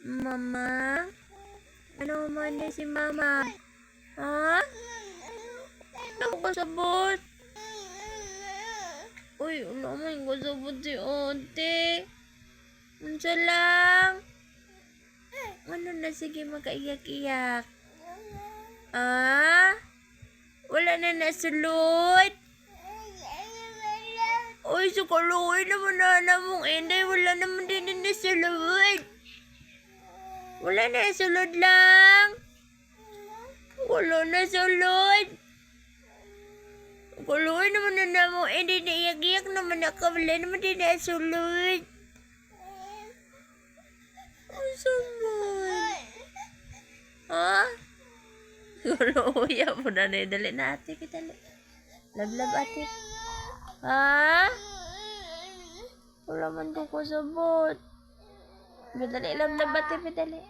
Mama? Ano man si mama? Ha? Ano ko kasabot? Uy, ano man ko kasabot si ate? Unsa lang? Ano na, sige, magkaiyak-iyak. Ah? Wala na nasulot? Uy, sukaluoy naman na mong inday. Wala naman din na nasulot. Wala na sulod lang. Wala na sulod. Sukaluoy naman na mong inday. Naiyak-iyak naman ako. Wala naman din na sulod. Saman. Ha? Sukaluoy mo na na. Dali na ate. Dali. Love ate. Ha? Wala man ko kasabot. Madali lang na bati, madali.